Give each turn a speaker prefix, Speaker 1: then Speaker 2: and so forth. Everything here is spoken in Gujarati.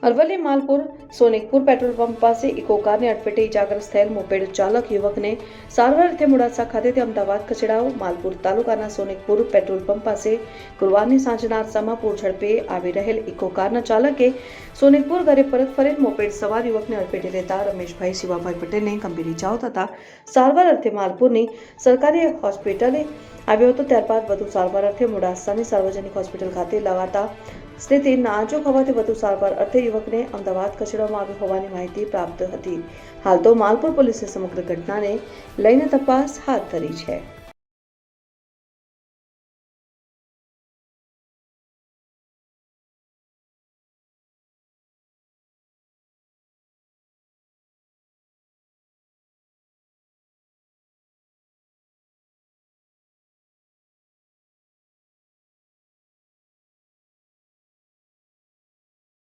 Speaker 1: અરવલ્લી માલપુર સોનિકપુર પેટ્રોલ પંપ પાસે ઇકો કારને અડફેટે ઇજાગ્રસ્ત થયેલ મોપેડ ચાલક યુવકને સારવાર અર્થે મોડાસા ખાતેથી અમદાવાદ ખસેડાયો. માલપુર તાલુકાના સોનિકપુર પેટ્રોલ પંપ પાસે ગુરુવારની સાંજના અરસામાં પૂર ઝડપે આવી રહેલ ઇકો કારના ચાલકે સોનિકપુર ઘરે પરત ફરેલ મોપેડ સવાર યુવકને અડફેટે લેતા રમેશભાઈ શિવાભાઈ પટેલને ગંભીર ઇજાઓ થતા સારવાર અર્થે માલપુરની સરકારી હોસ્પિટલે આવ્યો હતો. ત્યારબાદ વધુ સારવાર અર્થે મોડાસાની સાર્વજનિક હોસ્પિટલ ખાતે લવાતા સ્થિતિ નાજુક હોવાથી વધુ સારવાર અર્થે યુવકને અમદાવાદ ખસેડવામાં આવ્યો હોવાની માહિતી પ્રાપ્ત હતી. હાલ તો માલપુર પોલીસે સમગ્ર ઘટનાને લઈને તપાસ હાથ ધરી છે.